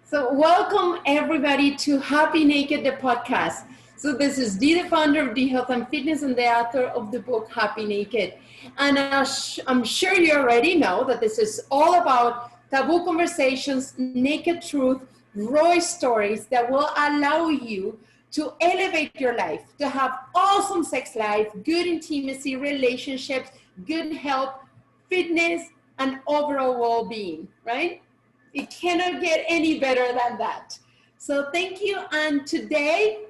So welcome everybody to Happy Naked, the podcast. So this is Dee, the founder of Dee Health and Fitness and the author of the book Happy Naked. And I'm sure you already know that this is all about taboo conversations, naked truth, raw stories that will allow you to elevate your life, to have awesome sex life, good intimacy, relationships, good health, fitness, and overall well-being, right? It cannot get any better than that. So thank you. And today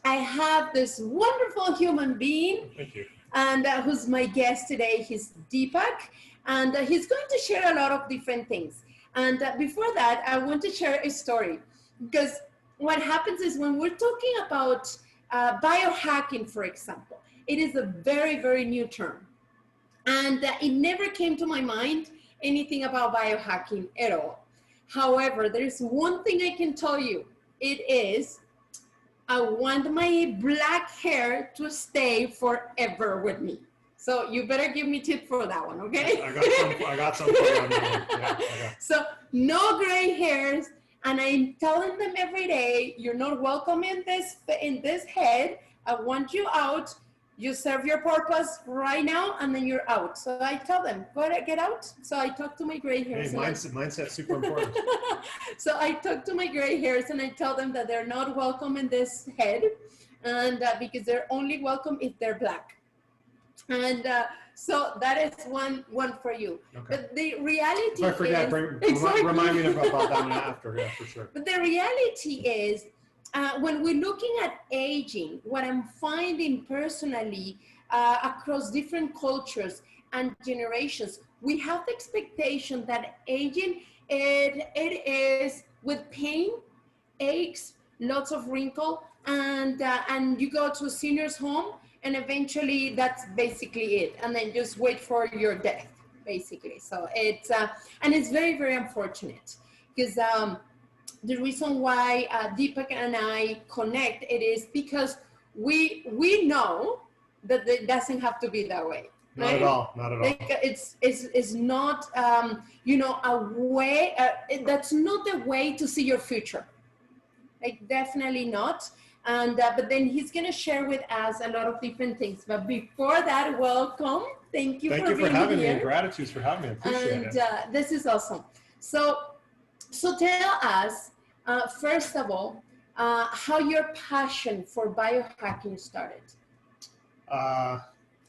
I have this wonderful human being. Thank you. And who's my guest today. He's Deepak. And he's going to share a lot of different things. And before that, I want to share a story. Because what happens is when we're talking about biohacking, for example, it is a very, very new term. And it never came to my mind anything about biohacking at all. However, there's one thing I can tell you. It is, I want my black hair to stay forever with me. So you better give me tip for that one, okay? I got some for you on that one. Yeah. So no gray hairs, and I'm telling them every day, you're not welcome in this head. I want you out. You serve your purpose right now, and then you're out. So I tell them, go ahead, get out. So I talk to my gray hairs. Hey, mindset's super important. So I talk to my gray hairs, and I tell them that they're not welcome in this head, and because they're only welcome if they're black. And so that is one for you. Okay. But the reality if I forget, remind me about that one after. Yeah, for sure. But the reality is, when we're looking at aging, what I'm finding personally across different cultures and generations, we have the expectation that aging, it is with pain, aches, lots of wrinkle, and you go to a senior's home, and eventually that's basically it. And then just wait for your death, basically. So it's, and it's very, very unfortunate because the reason why Deepak and I connect, it is because we know that it doesn't have to be that way. Not at all. Not at all. Like it's not a way. That's not the way to see your future. Like definitely not. And but then he's gonna share with us a lot of different things. But before that, welcome. Thank you for having here. me. Gratitude for having me. I appreciate it. And this is awesome. So tell us. First of all, how your passion for biohacking started? I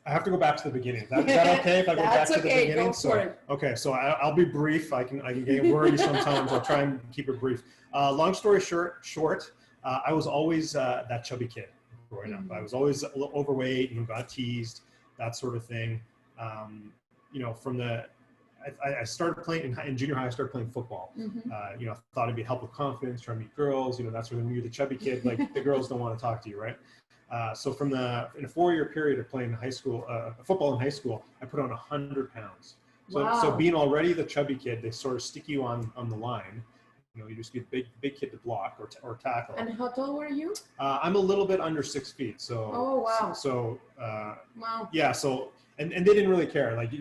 have to go back to the beginning. Is that okay if I go back to the beginning? Go for it. Okay, so I'll be brief. I can get wordy sometimes. I'll try and keep it brief. Long story short, I was always that chubby kid growing up. I was always a little overweight, got teased, that sort of thing. From the I started playing in junior high. I started playing football. Mm-hmm. Thought it'd be help with confidence, trying to meet girls. That's when you're the chubby kid, like the girls don't want to talk to you, right? So in a 4-year period of playing high school football in high school, I put on 100 pounds. So wow. So being already the chubby kid, they sort of stick you on the line. You just be a big kid to block or tackle. And how tall were you? I'm a little bit under 6 feet. So oh wow. So wow. Yeah. So and they didn't really care. Like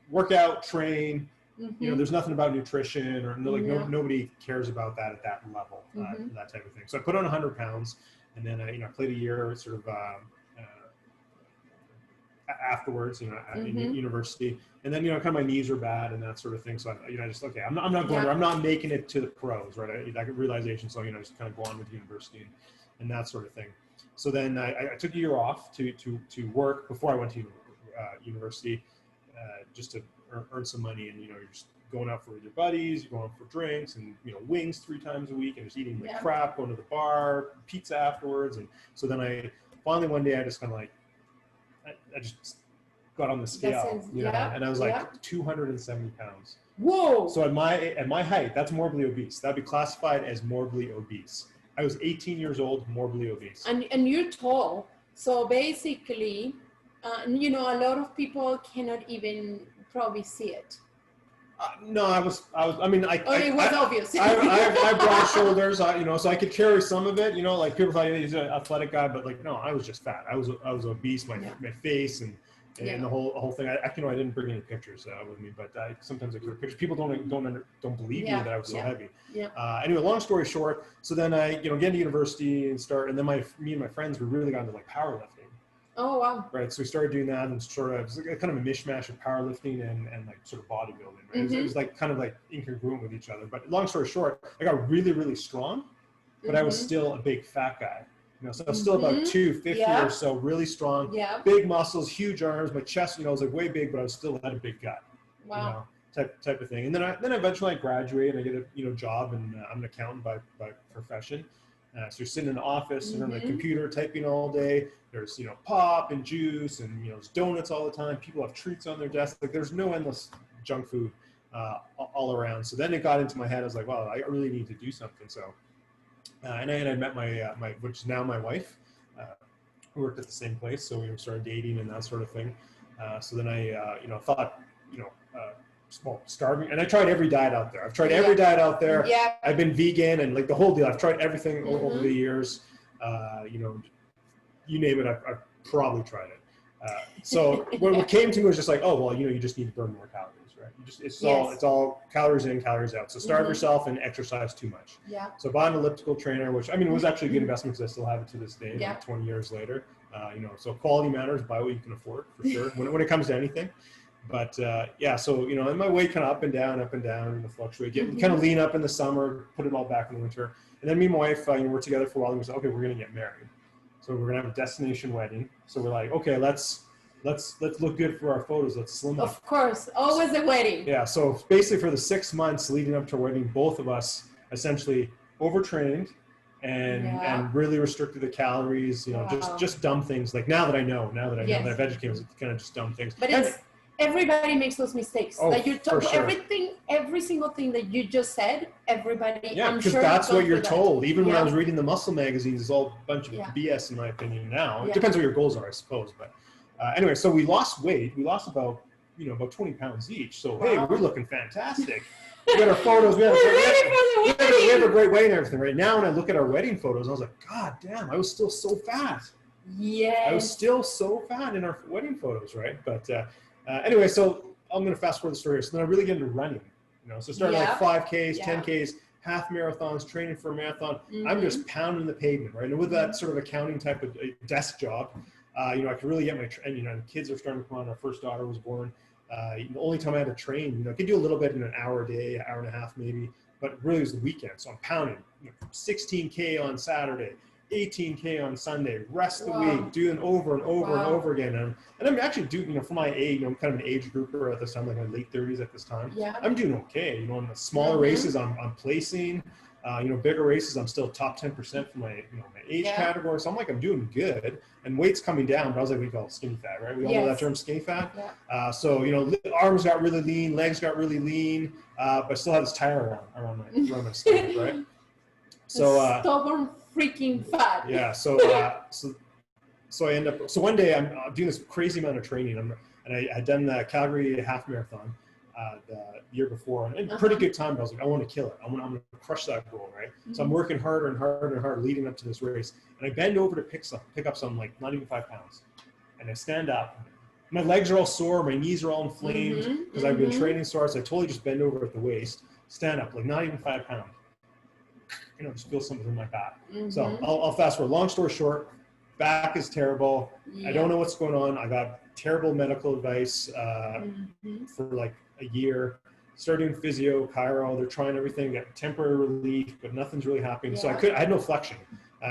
work out, train, mm-hmm. There's nothing about nutrition or nobody cares about that at that level, mm-hmm. that type of thing. So I put on 100 pounds and then I played a year sort of afterwards, mm-hmm. in university. And then, kind of my knees are bad and that sort of thing. So I just, okay, I'm not going there. I'm not making it to the pros, right? I get realization. So, just kind of go on with university and that sort of thing. So then I took a year off to work before I went to university. Just to earn some money, and you're just going out with your buddies, you're going out for drinks, and wings 3 times a week, and just eating like crap, going to the bar, pizza afterwards, and so then I finally one day I just kind of like I just got on the scale, and I was like 270 pounds. Whoa! So at my height, that's morbidly obese. That'd be classified as morbidly obese. I was 18 years old, morbidly obese. And you're tall, so basically. A lot of people cannot even probably see it. No, I was. I mean, it was obvious. I have broad shoulders, so I could carry some of it. Like people thought he's an athletic guy, but like no, I was just fat. I was obese. My face and and the whole thing. I didn't bring any pictures with me, but sometimes I took pictures. People don't believe me that I was so heavy. Anyway, long story short, so then I get into university and then me and my friends were really got into like powerlifting. Oh wow! Right, so we started doing that, and sort of it was like kind of a mishmash of powerlifting and like sort of bodybuilding. Right, it was like kind of like incongruent with each other. But long story short, I got really really strong, but I was still a big fat guy. So I was still about 250 or so, really strong, big muscles, huge arms. My chest, was like way big, but I was still had a big gut. Wow. Type of thing. And then eventually I graduate and I get a job, and I'm an accountant by profession. So you're sitting in the office and on the computer typing all day. There's pop and juice and there's donuts all the time. People have treats on their desk. Like there's no endless junk food all around. So then it got into my head. I was like, wow, I really need to do something. So and I met my which is now my wife. We worked at the same place, so we started dating and that sort of thing. So then I thought starving, and I tried every diet out there. I've tried every diet out there. I've been vegan and like the whole deal. I've tried everything over the years. You name it, I've probably tried it. So what came to me was just like, oh well, you just need to burn more calories, right? It's all calories in, calories out. So starve yourself and exercise too much. So bought an elliptical trainer, which it was actually a good investment because I still have it to this day, like 20 years later. So quality matters. Buy what you can afford for sure when it comes to anything. But so and my weight kind of up and down, and fluctuate. Kind of lean up in the summer, put it all back in the winter. And then me and my wife, we're together for a while, and we said, okay, we're gonna get married. So we're gonna have a destination wedding. So we're like, okay, let's look good for our photos. Let's slim up. Of course, always a wedding. Yeah. So basically, for the 6 months leading up to our wedding, both of us essentially overtrained and really restricted the calories. Just dumb things. Like now that I know that I've educated, it's kind of just dumb things. But everybody makes those mistakes. Oh, that you for sure. Every single thing that you just said, everybody. Yeah, because that's what you're told. Even when I was reading the muscle magazines, it's all a bunch of BS in my opinion. Now it depends what your goals are, I suppose. But anyway, so we lost weight. We lost about 20 pounds each. So hey, we're looking fantastic. We got our photos. We have a great wedding and everything. Right now, when I look at our wedding photos, I was like, God damn, I was still so fat. Yes. I was still so fat in our wedding photos, right? But anyway, so I'm going to fast forward the story. So then I really get into running, so starting like 5Ks, 10Ks, half marathons, training for a marathon. I'm just pounding the pavement, right? And with that sort of accounting type of desk job, I could really get my, the kids are starting to come on. Our first daughter was born. The only time I had to train, I could do a little bit in an hour a day, hour and a half maybe, but it really was the weekend. So I'm pounding 16K on Saturday, 18K on Sunday, rest of the week, doing over and over and over again. And I'm actually doing, for my age, I'm kind of an age grouper at this time, like my late 30s at this time. I'm doing okay. In the smaller races, I'm placing. Bigger races, I'm still top 10% for my, my age category. So I'm doing good, and weight's coming down. But I was like, we call it skinny fat, right? We all know that term, skinny fat. So arms got really lean, legs got really lean, but I still have this tire around my stomach, right? So stubborn freaking fat. Yeah. So I end up. So one day I'm doing this crazy amount of training, and I had done the Calgary half marathon the year before, and pretty good time. But I was like, I want to kill it. I'm gonna crush that goal, right? So I'm working harder and harder and harder leading up to this race, and I bend over to pick up some, like not even 5 pounds, and I stand up. My legs are all sore, my knees are all inflamed because I've been training sore. So I totally just bend over at the waist, stand up, like not even 5 pounds. Just feel something in my back. So I'll fast forward. Long story short, back is terrible. I don't know what's going on. I got terrible medical advice for like a year. Started doing physio, chiro. They're trying everything. Got temporary relief, but nothing's really happening. So I had no flexion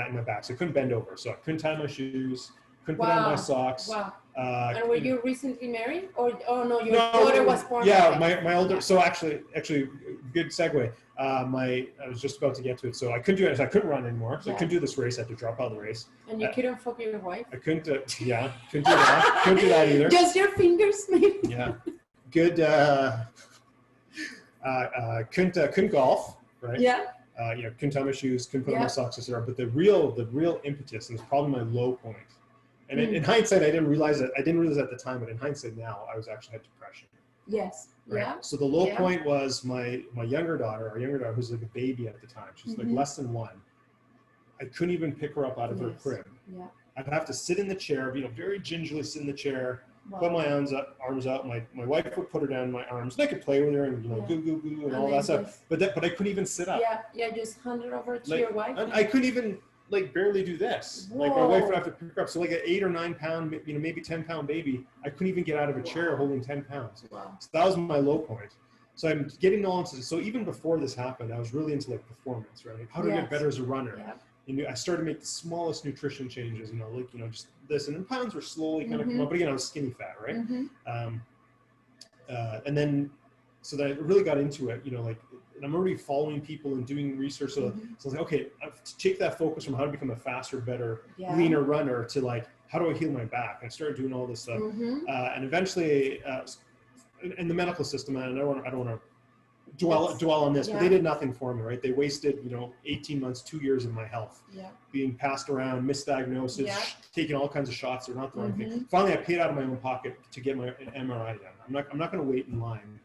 in my back, so I couldn't bend over. So I couldn't tie my shoes. Couldn't put on my socks. And were you recently married, or no? Your daughter was born. Yeah, my older. So actually, good segue. I was just about to get to it. So I couldn't do it. I couldn't run anymore. So I couldn't do this race. I had to drop out of the race. And you couldn't fuck your wife. I couldn't. Couldn't do that. Couldn't do that either. Just your fingers, maybe. Yeah. Good. Couldn't golf. Right. Yeah. Couldn't tie my shoes. Couldn't put on my socks, etc. But the real impetus, and it's probably my low point. And in hindsight, I didn't realize it. I didn't realize at the time, but in hindsight now, I actually had depression. Yes. Right? Yeah. So the low point was my younger daughter, who's like a baby at the time. She's like less than 1. I couldn't even pick her up out of her crib. Yeah. I'd have to sit in the chair, very gingerly sit in the chair, put my arms out. My wife would put her down in my arms, and I could play with her and goo goo goo and all that stuff. But I couldn't even sit up. Yeah, just hand it over to your wife. And I couldn't even like barely do this. Whoa. Like my wife would have to pick her up. So like an 8 or 9 pound, maybe 10 pound baby, I couldn't even get out of a chair holding 10 pounds. Wow. So that was my low point. So I'm getting all into this. So even before this happened, I was really into like performance, right? Like how to get better as a runner. Yeah. I started to make the smallest nutrition changes, just this. And then pounds were slowly kind of come up. But again, I was skinny fat, right? And then, so that I really got into it, and I'm already following people and doing research. So, so I was like, okay, to take that focus from how to become a faster, better, leaner runner to like, how do I heal my back? I started doing all this stuff. And eventually, in the medical system, and I don't want to dwell on this, but they did nothing for me, right? They wasted, 18 months, 2 years of my health, being passed around, misdiagnosis, taking all kinds of shots. They're not the wrong thing. Finally, I paid out of my own pocket to get my MRI done. I'm not going to wait in line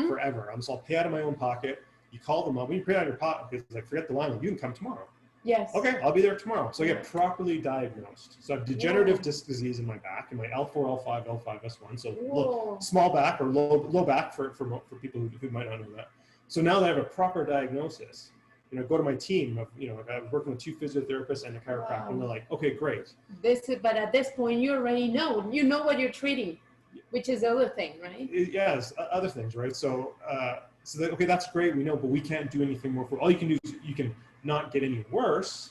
forever. So I'll pay out of my own pocket. You call them up. When you pay out of your pocket, because like forget the line, you can come tomorrow. Yes. Okay, I'll be there tomorrow. So I get properly diagnosed. So I have degenerative disc disease in my back, in my L4, L5, L5, S1. So small back or low back for people who might not know that. So now that I have a proper diagnosis, go to my team of, I was working with 2 physiotherapists and a chiropractor, and they're like, okay, great. But at this point, you already know, what you're treating, which is the other thing, right? Yes, other things, right? So, okay, that's great, we know, but we can't do anything more for. All you can do is you can not get any worse.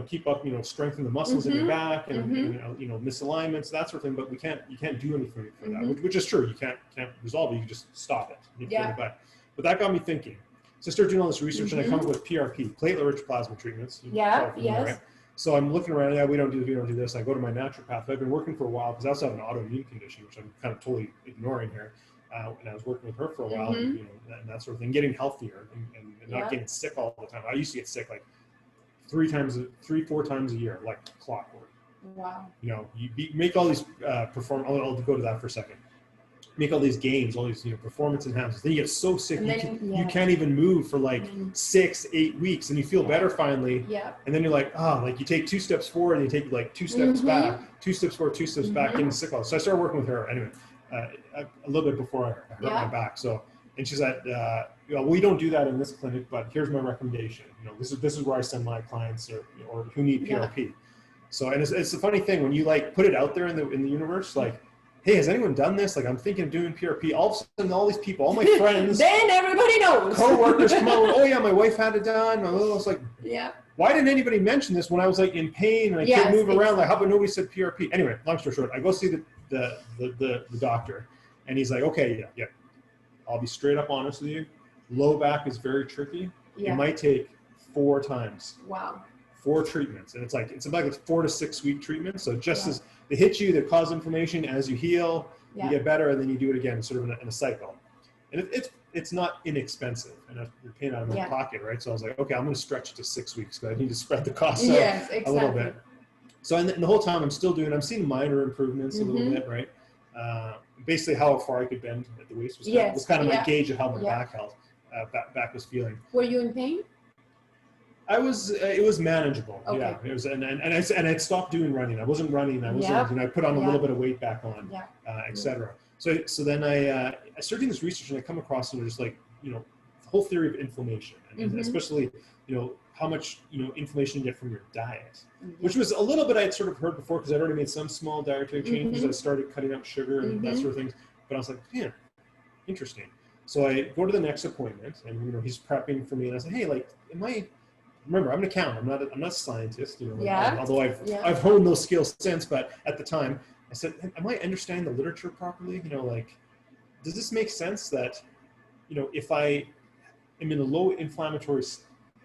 Keep up, strengthen the muscles in your back and misalignments, that sort of thing. But you can't do anything for that, which is true. You can't resolve it. You can just stop it. You can get it back. But that got me thinking. So I started doing all this research, and I come up with PRP, platelet-rich plasma treatments. Right? So I'm looking around. Yeah, we don't do this. I go to my naturopath. I've been working for a while because I also have an autoimmune condition, which I'm kind of totally ignoring here. And I was working with her for a while, and that sort of thing, getting healthier and not getting sick all the time. I used to get sick like 3-4 times a year, like clockwork. Wow. You make all these I'll go to that for a second. Make all these gains, all these performance enhancements. Then you get so sick you can't even move for like 6-8 weeks, and you feel better finally. Yeah. And then you're like, you take 2 steps forward and you take like 2 steps back, 2 steps forward, 2 steps back, getting sick all. So I started working with her anyway. A little bit before I hurt my back. So, and she said, we don't do that in this clinic, but here's my recommendation. This is where I send my clients or who need PRP. So, and it's the funny thing when you like put it out there in the universe, like, hey, has anyone done this? Like, I'm thinking of doing PRP. All of a sudden, all these people, all my friends, then everybody knows. Coworkers come over. Oh yeah, my wife had it done. I was like, why didn't anybody mention this when I was like in pain and I couldn't move around? Like, how about nobody said PRP? Anyway, long story short, I go see the doctor, and he's like, okay, yeah. I'll be straight up honest with you. Low back is very tricky. It might take 4 times. Wow. 4 treatments, and it's like a 4 to 6 week treatment. So just as they hit you, they cause inflammation. As you heal, you get better, and then you do it again, sort of in a cycle. And it's not inexpensive, and you're paying out of my pocket, right? So I was like, okay, I'm going to stretch it to 6 weeks because I need to spread the costs out a little bit. So and the whole time I'm seeing minor improvements a little bit, right? Basically, how far I could bend at the waist was kind of my gauge of how my back back was feeling. Were you in pain? It was manageable. Okay. Yeah, it was, and I stopped doing running. I wasn't running. I put on a little bit of weight back on, etc. So then I started doing this research, and I come across just like the whole theory of inflammation, and especially how much inflammation you get from your diet, which was a little bit I had sort of heard before because I'd already made some small dietary changes. I started cutting out sugar and that sort of things. But I was like, man, interesting. So I go to the next appointment, and he's prepping for me, and I said, hey, like, remember, I'm an accountant. I'm not a scientist, although I've honed those skills since. But at the time, I said, am I understanding the literature properly? Like, does this make sense that, if I am in a low inflammatory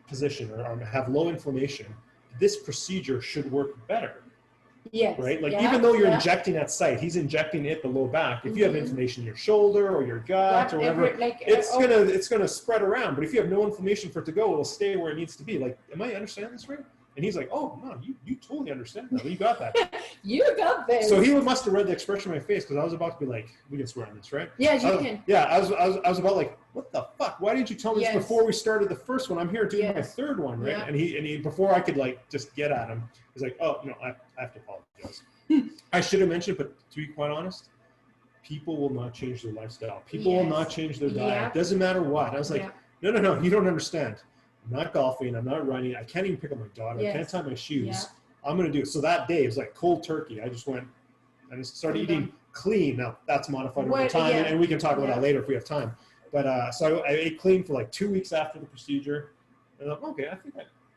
position or have low inflammation, this procedure should work better? Yes. Right? Like, even though you're injecting that site, he's injecting it the low back. If you have inflammation in your shoulder or your gut or whatever, it's gonna spread around. But if you have no inflammation for it to go, it'll stay where it needs to be. Like, am I understanding this right? And he's like, oh no, you totally understand that. You got that. You got this. So he must have read the expression on my face, because I was about to be like, we can swear on this, right? Yeah, you can. Yeah, I was about like, what the fuck? Why didn't you tell me this before we started the first one? I'm here doing my 3rd one, right? Yeah. And he before I could like just get at him, he's like, oh no, I have to apologize. I should have mentioned, but to be quite honest, people will not change their lifestyle. People will Yes. not change their diet. Yeah. It doesn't matter what. I was like, Yeah. no, you don't understand. I'm not golfing. I'm not running. I can't even pick up my daughter. Yes. I can't tie my shoes. Yeah. I'm going to do it. So that day, it was like cold turkey. I just went and started eating clean. Now, that's modified over time, yeah. and we can talk about that later if we have time. But so I ate clean for like 2 weeks after the procedure. And I'm like, okay, I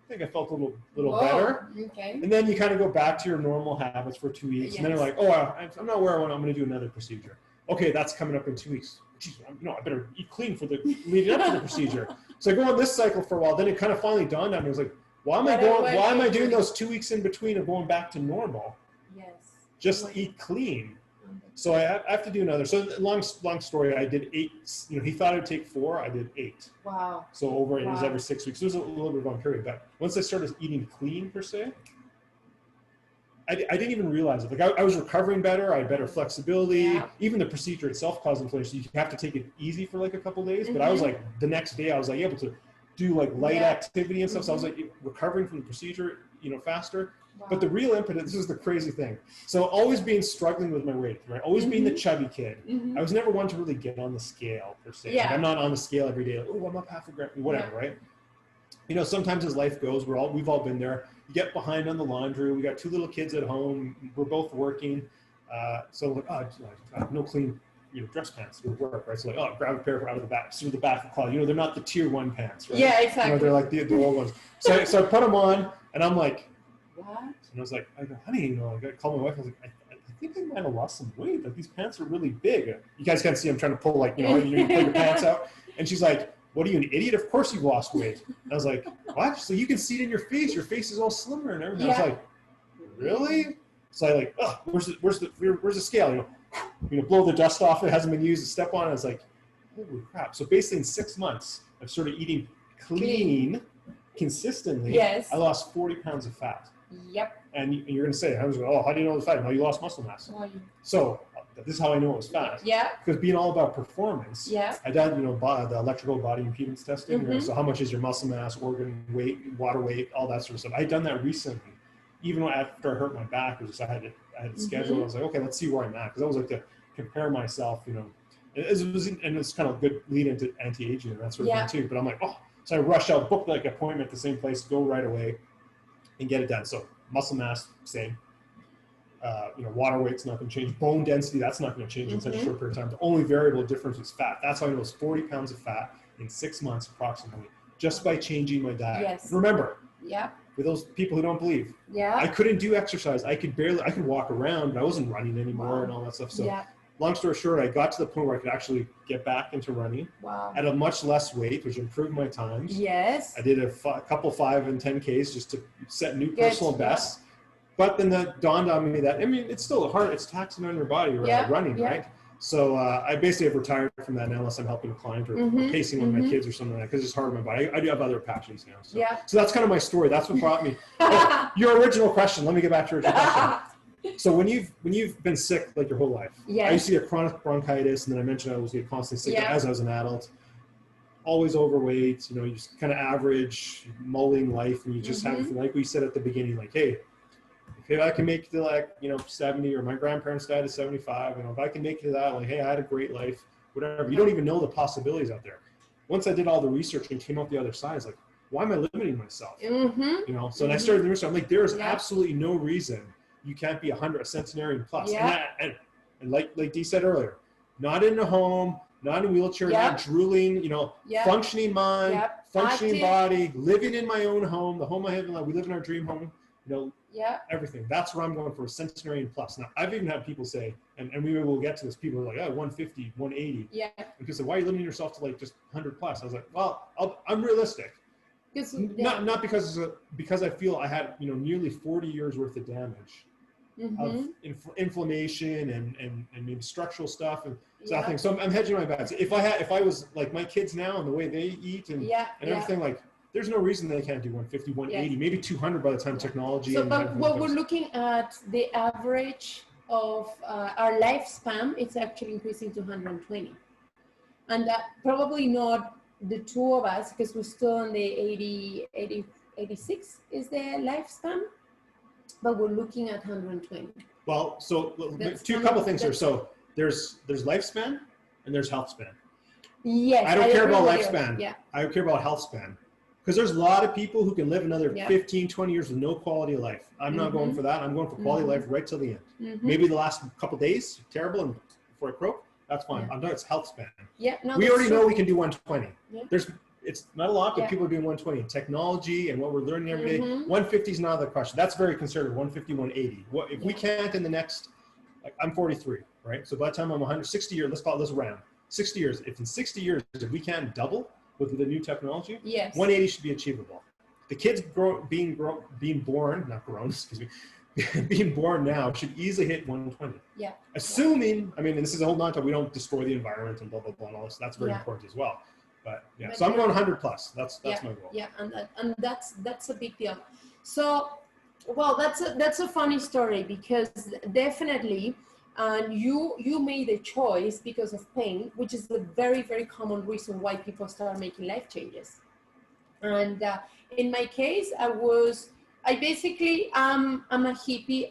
think I felt a little Whoa. better. Okay. And then you kind of go back to your normal habits for 2 weeks. Yes. And then you're like, oh, I'm not where I want. I'm going to do another procedure. Okay, that's coming up in 2 weeks. Geez, I better eat clean for the leading up to the procedure. So I go on this cycle for a while. Then it kind of finally dawned on me. I was like, why am I doing those 2 weeks in between of going back to normal? Yes. Just eat clean. So I have to do another. So long story. I did 8. He thought it would take 4. I did 8. Wow. So it was every 6 weeks. It was a little bit of a long period. But once I started eating clean per se, I didn't even realize it. Like I was recovering better. I had better flexibility. Yeah. Even the procedure itself caused inflammation. You have to take it easy for like a couple of days. But I was like, the next day I was like able to do like light activity and stuff. So I was like recovering from the procedure, faster. Wow. But the real impetus, this is the crazy thing. So always struggling with my weight, right? Always being the chubby kid. I was never one to really get on the scale per se. Yeah. Like, I'm not on the scale every day. Like, oh, I'm up half a gram, whatever, right? Sometimes as life goes, we've all been there. You get behind on the laundry. We got 2 little kids at home. We're both working. So like, I have no clean, dress pants to work, right? So like, grab a pair out of the back, the back of the closet. They're not the tier 1 pants, right? Yeah, exactly. They're like the old ones. So I put them on, and I'm like, what? And I was like, honey, I called my wife. I was like, I think I might have lost some weight. Like these pants are really big. You guys can't see I'm trying to pull you pull your pants out. And she's like, what are you, an idiot? Of course you've lost weight. And I was like, what? So you can see it in your face. Your face is all slimmer and everything. Yeah. I was like, really? So I like, where's the scale? Blow the dust off. It hasn't been used. Step on it. I was like, holy crap. So basically in 6 months, I've started eating clean consistently. Yes. I lost 40 pounds of fat. Yep. And you're going to say, how do you know it was fat? No, you lost muscle mass. So this is how I know it was fat. Yeah. Because being all about performance, yeah. I did, the electrical body impedance testing. So how much is your muscle mass, organ weight, water weight, all that sort of stuff. I had done that recently. Even after I hurt my back, I had it scheduled. I was like, okay, let's see where I'm at. Because I was like to compare myself, and it's kind of a good lead into anti-aging and that sort of thing too. But I'm like, so I rush out, book like an appointment at the same place, go right away and get it done. So muscle mass, same. Water weight's not going to change. Bone density, that's not going to change in such a short period of time. The only variable difference was fat. That's how I know it was 40 pounds of fat in 6 months approximately, just by changing my diet. Yes. Remember, yeah. for those people who don't believe, I couldn't do exercise. I could walk around, but I wasn't running anymore and all that stuff. So long story short, I got to the point where I could actually get back into running at a much less weight, which improved my times. Yes. I did a couple 5 and 10Ks just to set new personal bests. But then that dawned on me that, it's still hard. It's taxing on your body running, right? So I basically have retired from that now unless I'm helping a client or pacing one of my kids or something like that because it's hard on my body. I do have other passions now. So that's kind of my story. That's what brought me. Your original question. Let me get back to your original question. So when you've been sick like your whole life, I used to get chronic bronchitis, and then I mentioned I was constantly sick as I was an adult. Always overweight, you just kind of average, mulling life, and you just have, like we said at the beginning, like, hey, if I can make it to 70, or my grandparents died at 75, if I can make it to that, like, hey, I had a great life, whatever. You don't even know the possibilities out there. Once I did all the research and came out the other side, it's like, why am I limiting myself? So when I started the research, I'm like, there is absolutely no reason you can't be a centenarian plus. And like Dee said earlier, not in a home, not in a wheelchair, not drooling, functioning mind, functioning body, living in my own home, the home I have in life. We live in our dream home, everything. That's where I'm going for, a centenarian plus. Now, I've even had people say, and maybe we'll get to this, people are like, 150, 180. Yeah. And people say, why are you limiting yourself to just 100 plus? I was like, well, I'm realistic. Not because I feel I had, nearly 40 years worth of damage. Of inflammation and maybe structural stuff and stuff. So I'm hedging my bets. If I was like my kids now and the way they eat and everything, there's no reason they can't do 150, 180, maybe 200 by the time technology. So, but what we're looking at, the average of our lifespan, it's actually increasing to 120, and that probably not the two of us, because we're still on the 86 is the lifespan. But we're looking at 120. Well, so a couple things here. So there's lifespan and there's health span. Yes, I don't care agree about with you. lifespan. Yeah. I care about health span. Because there's a lot of people who can live another Yeah. 15, 20 years with no quality of life. I'm not going for that. I'm going for quality of life right till the end. Maybe the last couple of days, terrible, and before I croak, that's fine. I'm done. It's health span. Yeah, no, We already know we can do 120. Yeah. It's not a lot, but people are doing 120. Technology and what we're learning every day, 150 is not the question. That's very conservative, 150, 180. What, if we can't in the next, like I'm 43, right? So by the time I'm 160 years, let's call it this round, 60 years. If in 60 years, if we can't double with the new technology, 180 should be achievable. The kids being born, not grown, excuse me, being born now should easily hit 120. Yeah. Assuming, I mean, and this is a whole notch, we don't destroy the environment and blah, blah, blah, and all this. That's very important as well. But yeah, but so I'm going 100 plus. That's my goal. Yeah, and that's a big deal. So, well, that's a funny story because definitely, you made a choice because of pain, which is a very, very common reason why people start making life changes. And in my case, I basically, I'm a hippie.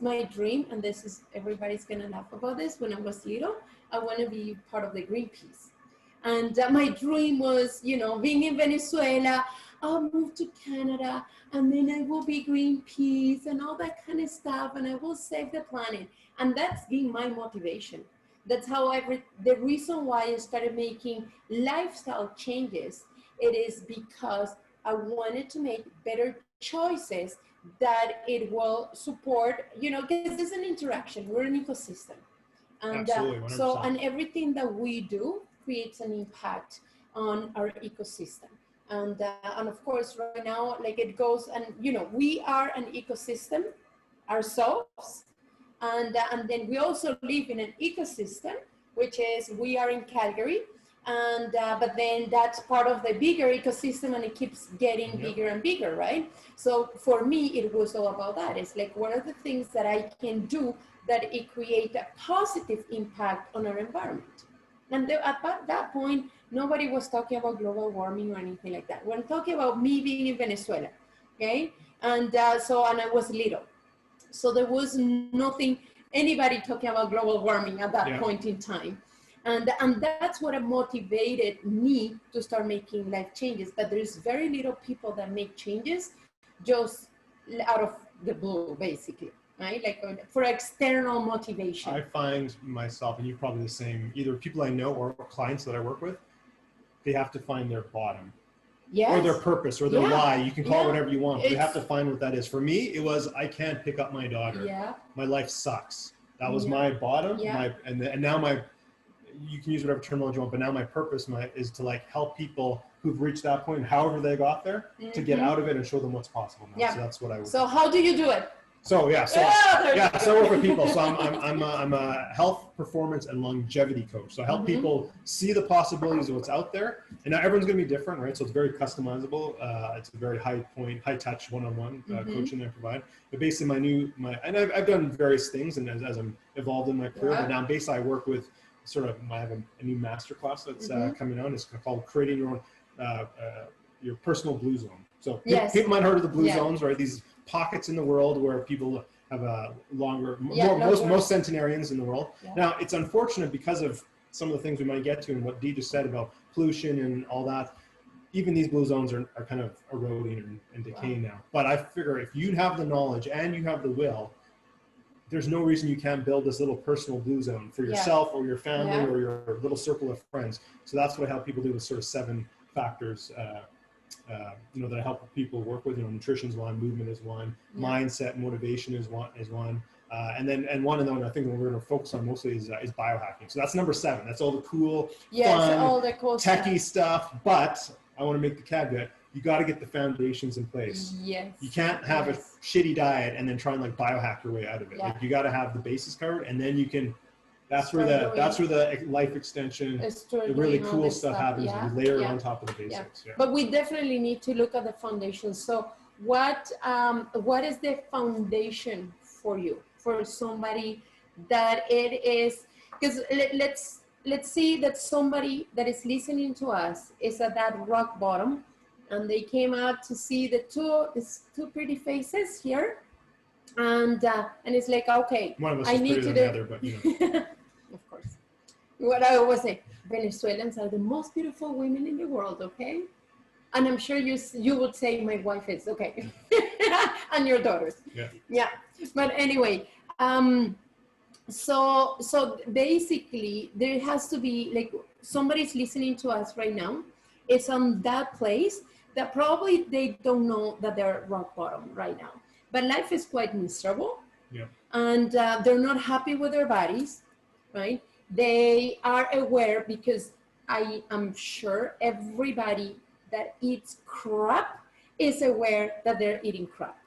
My dream, and this is, everybody's gonna laugh about this, when I was little, I want to be part of the Greenpeace. And my dream was, being in Venezuela, I'll move to Canada, and then I will be Greenpeace and all that kind of stuff, and I will save the planet. And that's been my motivation. That's how the reason why I started making lifestyle changes, it is because I wanted to make better choices that it will support, because there's an interaction, we're an ecosystem. And and everything that we do creates an impact on our ecosystem. And of course, right now, like it goes, and we are an ecosystem ourselves. And then we also live in an ecosystem, which is, we are in Calgary. And but then that's part of the bigger ecosystem, and it keeps getting bigger and bigger, right? So for me, it was all about that. It's like, what are the things that I can do that it create a positive impact on our environment? And at that point, nobody was talking about global warming or anything like that. We're talking about me being in Venezuela, okay? And and I was little. So there was anybody talking about global warming at that point in time. And that's what motivated me to start making life changes. But there's very little people that make changes just out of the blue, basically, right? Like for external motivation. I find myself, and you're probably the same, either people I know or clients that I work with, they have to find their bottom. Yes. Or their purpose or their why. You can call it whatever you want. But you have to find what that is. For me, it was, I can't pick up my daughter. Yeah. My life sucks. That was my bottom. Yeah. And now you can use whatever terminology you want, but now my purpose is to like help people who've reached that point, however they got there, to get out of it and show them what's possible now. Yeah. So that's what I would do. So how do you do it? So so I work with people. So I'm a health, performance, and longevity coach. So I help people see the possibilities of what's out there. And now everyone's going to be different, right? So it's very customizable. It's a very high touch, one-on-one coaching I provide. But basically and I've done various things, and as I'm evolved in my career, but now basically I work with I have a new masterclass that's coming on. It's called Creating Your Own your personal blue zone. So people might have heard of the blue zones, right? These pockets in the world where people have a most centenarians in the world. Yeah. Now, it's unfortunate because of some of the things we might get to and what Dee just said about pollution and all that. Even these blue zones are kind of eroding and decaying now. But I figure if you have the knowledge and you have the will, there's no reason you can't build this little personal blue zone for yourself or your family or your little circle of friends. So that's what I help people do with sort of 7 factors that I help people work with. Nutrition is one, movement is one, mindset, motivation is one, and one I think we're going to focus on mostly is biohacking. So that's number 7. That's all the cool, fun, all the cool techie stuff. But I want to make the caveat: you got to get the foundations in place. Yes. You can't have a shitty diet and then try and like biohack your way out of it. Like you got to have the bases covered, and then you can. That's where the life extension, the really cool stuff happens. You layer it on top of the basics. Yeah. But we definitely need to look at the foundation. So what is the foundation for you, for somebody that it is? Because let's see that somebody that is listening to us is at that rock bottom, and they came out to see these two pretty faces here, and it's like, okay, one of us is prettier than the other, but what I always say, Venezuelans are the most beautiful women in the world, okay? And I'm sure you would say my wife is, okay. And your daughters. Yeah. Yeah. But anyway, so basically there has to be like somebody's listening to us right now. It's on that place that probably they don't know that they're rock bottom right now. But life is quite miserable. Yeah. And they're not happy with their bodies, right? They are aware because I am sure everybody that eats crap is aware that they're eating crap.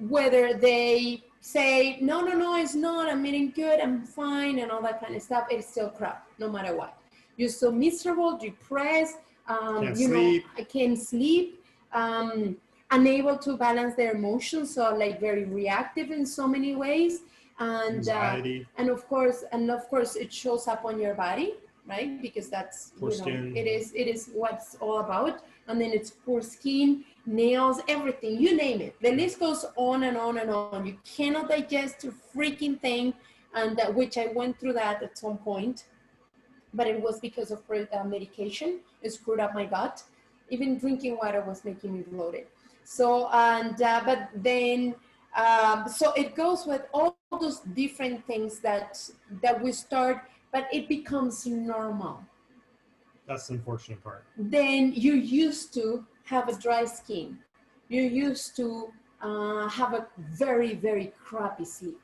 Whether they say, no, no, no, it's not, I'm eating good, I'm fine, and all that kind of stuff, it's still crap, no matter what. You're so miserable, depressed, I can't sleep, unable to balance their emotions, so like very reactive in so many ways. And anxiety. And of course it shows up on your body, right? Because that's, Poor skin. it is what's all about. And then it's poor skin, nails, everything, you name it. The list goes on and on and on. You cannot digest a freaking thing, and which I went through that at some point, but it was because of medication. It screwed up my gut. Even drinking water was making me bloated. So, but then, so it goes with all those different things that we start, but it becomes normal. That's the unfortunate part. Then you used to have a dry skin. You used to have a very, very crappy sleep.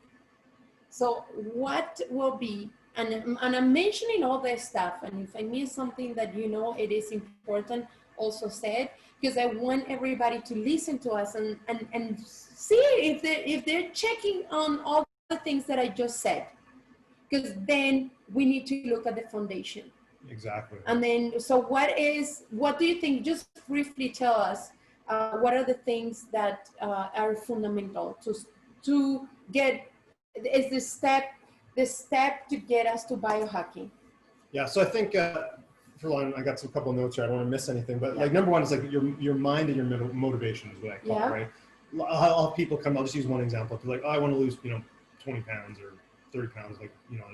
So what will be, and I'm mentioning all this stuff, and if I miss something that it is important, also said, because I want everybody to listen to us and see if they're checking on all the things that I just said, because then we need to look at the foundation. Exactly. And then, so what do you think? Just briefly tell us, what are the things that are fundamental to get, is the step to get us to biohacking? Yeah, so I think, I got some couple of notes here. I don't want to miss anything, but like number one is like your mind and your motivation is what I call it, right? I'll have people come, I'll just use one example. Like, oh, I want to lose, 20 pounds or 30 pounds, like,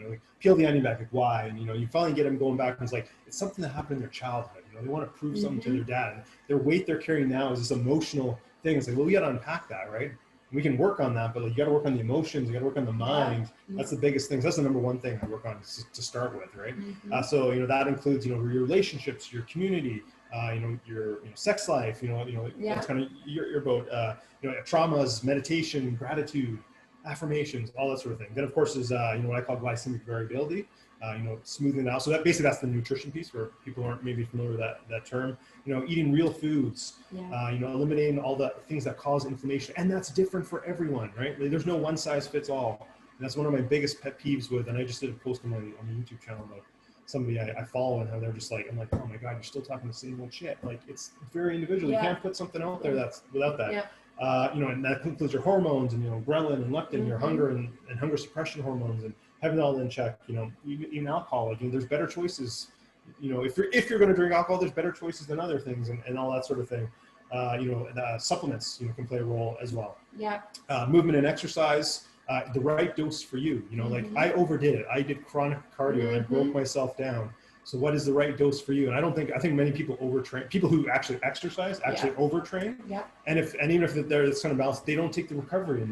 like peel the onion back, like why? And, you finally get them going back and it's something that happened in their childhood. They want to prove something to their dad. And their weight they're carrying now is this emotional thing. It's like, well, we got to unpack that, right? We can work on that, but like, you got to work on the emotions. You got to work on the mind. Yeah. That's the biggest thing. So that's the number one thing I work on to start with, right? So that includes your relationships, your community, your sex life. That's kind of your boat. Traumas, meditation, gratitude, affirmations, all that sort of thing. Then of course is what I call glycemic variability. Smoothing it out. So that's the nutrition piece, where people aren't maybe familiar with that term. Eating real foods, eliminating all the things that cause inflammation. And that's different for everyone, right? There's no one size fits all. And that's one of my biggest pet peeves with, and I just did a post on my YouTube channel about somebody I follow and how they're just like, I'm like, oh my God, you're still talking the same old shit. Like, it's very individual. You can't put something out there that's without that. Yeah. And that includes your hormones and, ghrelin and leptin, your hunger and hunger suppression hormones, and having it all in check. Even alcohol, like, there's better choices. If you're going to drink alcohol, there's better choices than other things, and all that sort of thing. Supplements, can play a role as well. Yeah. Movement and exercise, the right dose for you. Like I overdid it. I did chronic cardio and I broke myself down. So what is the right dose for you? And I think many people overtrain. People who actually exercise overtrain. Yeah. And even if there's kind of balance, they don't take the recovery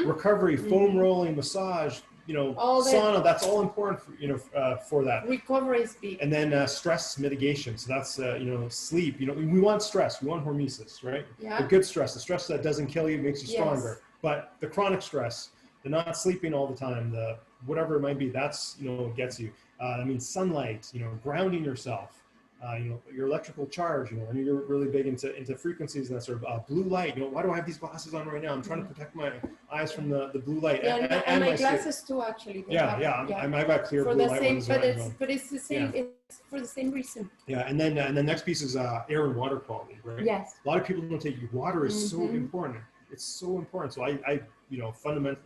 recovery, foam rolling, massage, sauna. That's all important for for that. Recovery is big. And then stress mitigation. So that's sleep. We want stress. We want hormesis, right? Yeah. The good stress, the stress that doesn't kill you, makes you stronger. But the chronic stress, the not sleeping all the time, the whatever it might be, that's what gets you. Sunlight, grounding yourself, your electrical charge, and you're really big into frequencies and that sort of blue light. Why do I have these glasses on right now? I'm trying to protect my eyes from the blue light. Yeah, and my glasses too, actually. I've got clear blue light ones. But it's the same. Yeah. It's for the same reason. Yeah, and then the next piece is air and water quality, right? Yes. A lot of people don't take water is so important. It's so important. So I fundamentally,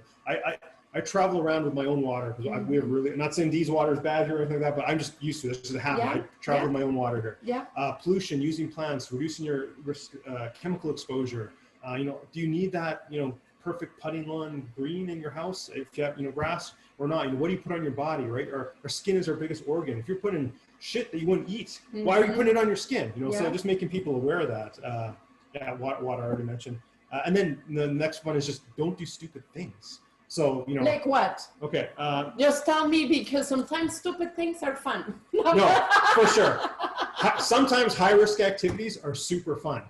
I travel around with my own water because we have really, I'm not saying Dee's water is bad here or anything like that, but I'm just used to it. This is a habit. Yeah. I travel with my own water here. Yeah. Pollution, using plants, reducing your risk, chemical exposure. Do you need that, perfect putting lawn green in your house? If you have, grass, or not? You know, what do you put on your body, right? Our skin is our biggest organ. If you're putting shit that you wouldn't eat, why are you putting it on your skin? You know, so just making people aware of that. Yeah, what I already mentioned. And then the next one is just don't do stupid things. So, you know. Like what? Okay. Just tell me, because sometimes stupid things are fun. No, for sure. Sometimes high-risk activities are super fun.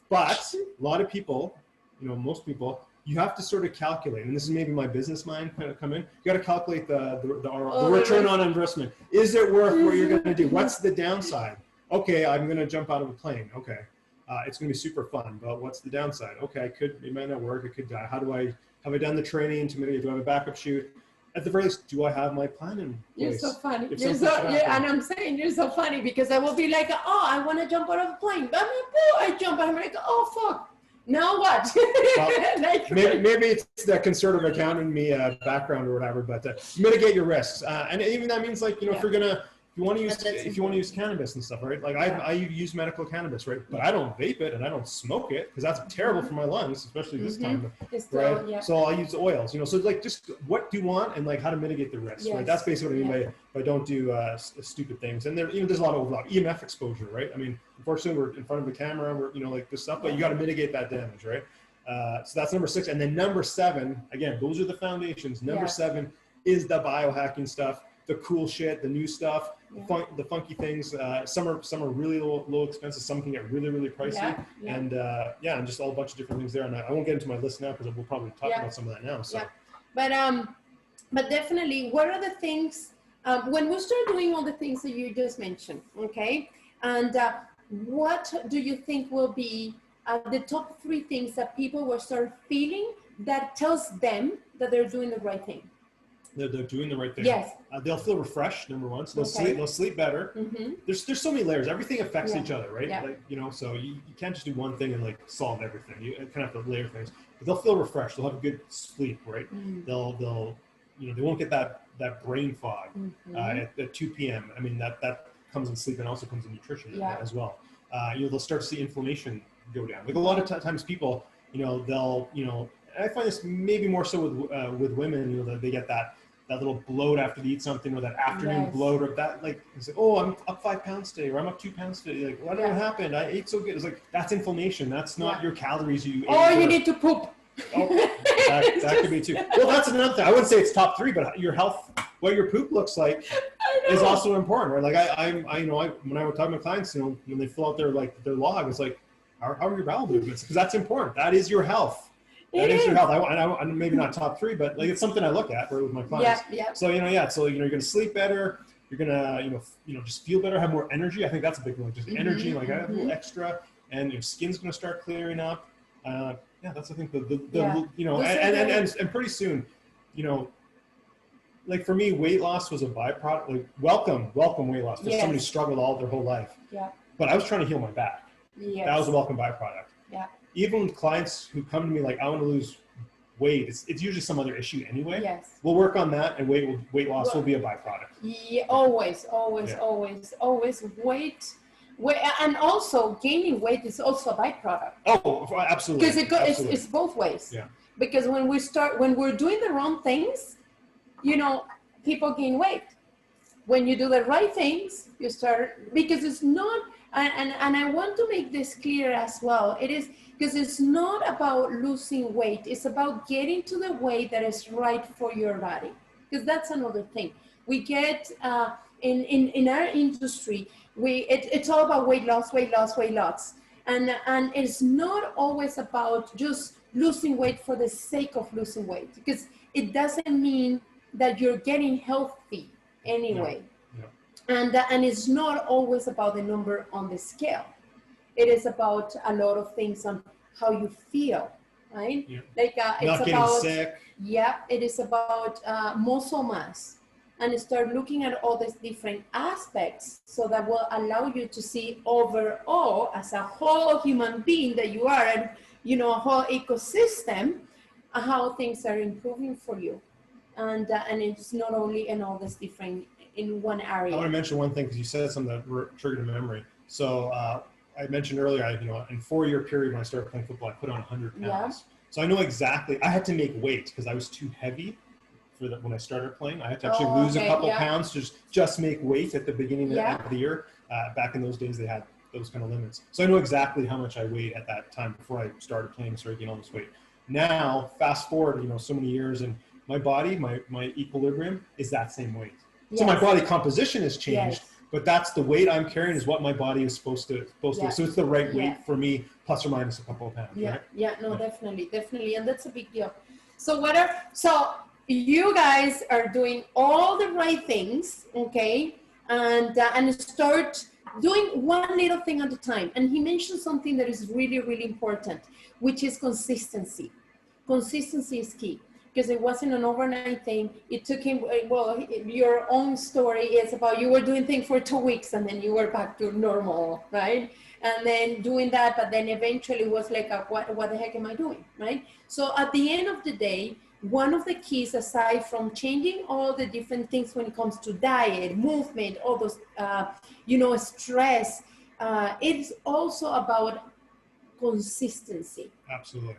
But a lot of people, you know, most people, you have to sort of calculate, and this is maybe my business mind kind of come in. You got to calculate the return on investment. Is it worth what you're going to do? What's the downside? Okay, I'm going to jump out of a plane. Okay. It's going to be super fun, but what's the downside? Okay, it might not work. It could die. Have I done the training to mitigate? Do I have a backup chute? At the very least, do I have my plan in place? You're so funny. And I'm saying you're so funny, because I will be like, oh, I want to jump out of a plane. But I jump and I'm like, oh, fuck. Now what? Well, maybe it's the conservative accounting me background or whatever, but mitigate your risks. And even that means, like, you know, if you want to use cannabis and stuff, right? Like I use medical cannabis, right? But I don't vape it and I don't smoke it, because that's terrible for my lungs, especially this time, right? Yeah. So I'll use oils, you know. So like, just what do you want and like how to mitigate the risk, right? That's basically what I mean by don't do stupid things. And there, you know, there's a lot of overlap. EMF exposure, right? I mean, unfortunately, we're in front of the camera, we're, you know, like this stuff, but you got to mitigate that damage, right? So that's number 6. And then number 7, again, those are the foundations. Number 7 is the biohacking stuff, the cool shit, the new stuff, the funky things. Some are really low expenses. Some can get really, really pricey. And and just all a bunch of different things there. And I won't get into my list now, because we'll probably talk about some of that now. So. But definitely, what are the things, when we start doing all the things that you just mentioned, okay? And what do you think will be the top 3 things that people will start feeling that tells them that they're doing the right thing? They're doing the right thing. Yes. They'll feel refreshed, number 1. So they'll sleep better. There's so many layers. Everything affects each other, right? Like, you know, so you can't just do one thing and like solve everything. You kind of have to layer things. But they'll feel refreshed. They'll have a good sleep, right? They'll you know, they won't get that brain fog at 2 p.m. I mean, that comes in sleep and also comes in nutrition as well. You know, they'll start to see inflammation go down. Like a lot of times people, you know, they'll, you know, and I find this maybe more so with women, you know, that they get that little bloat after they eat something, or that afternoon bloat, or that, like, it's like, oh, I'm up 5 pounds today, or I'm up 2 pounds today. Like, what happened? I ate so good. It's like, that's inflammation. That's not your calories you ate. Or you need to poop. Oh, that could be too. Well, that's another thing. I wouldn't say it's top 3, but your health, what your poop looks like, is also important, right? Like I you know, when I would talk to my clients, you know, when they fill out their log, it's like, how are your bowel movements? Because that's important. That is your health. That is your health. I'm maybe not top 3, but like, it's something I look at, right, with my clients. So, you know, so, you know, you're going to sleep better. You're going to, you know, just feel better, have more energy. I think that's a big one. Just energy, like I have a little extra, and your skin's going to start clearing up. That's, I think, the you know, and pretty soon, you know, like for me, weight loss was a byproduct. Like, welcome weight loss for somebody who struggled all their whole life. But I was trying to heal my back. That was a welcome byproduct. Even with clients who come to me like, I want to lose weight, it's usually some other issue anyway. We'll work on that, and weight loss will be a byproduct. Always weight. And also gaining weight is also a byproduct. Oh, absolutely. Because it's both ways. Because when we're doing the wrong things, you know, people gain weight. When you do the right things, you start, because it's not, and I want to make this clear as well. It is, because it's not about losing weight. It's about getting to the weight that is right for your body. Because that's another thing. We get, in our industry, it's all about weight loss. And it's not always about just losing weight for the sake of losing weight, because it doesn't mean that you're getting healthy anyway. And it's not always about the number on the scale. It is about a lot of things on how you feel, right? Like it's not getting about sick. It is about muscle mass, and start looking at all these different aspects, so that will allow you to see overall, as a whole human being that you are, and you know, a whole ecosystem, how things are improving for you. And it's not only in all this different in one area. I want to mention one thing, because you said something that triggered a memory. So I mentioned earlier, you know, in 4-year period when I started playing football, I put on 100 pounds. So I know exactly, I had to make weight because I was too heavy when I started playing. I had to actually lose a couple pounds to just make weight at the beginning of the year. Back in those days, they had those kind of limits. So I know exactly how much I weighed at that time before I started playing and started getting all this weight. Now, fast forward, so many years, and my body, my equilibrium is that same weight. So my body composition has changed, but that's the weight I'm carrying is what my body is supposed to. So it's the right weight for me, plus or minus a couple of pounds. Right? Definitely, and that's a big deal. So so you guys are doing all the right things, okay, and start doing one little thing at a time. And he mentioned something that is really, really important, which is consistency. Consistency is key, because it wasn't an overnight thing. It took him, well, your own story is about you were doing things for 2 weeks and then you were back to normal, right? And then doing that, but then eventually was like, what the heck am I doing, right? So at the end of the day, one of the keys, aside from changing all the different things when it comes to diet, movement, all those, stress, it's also about consistency. Absolutely.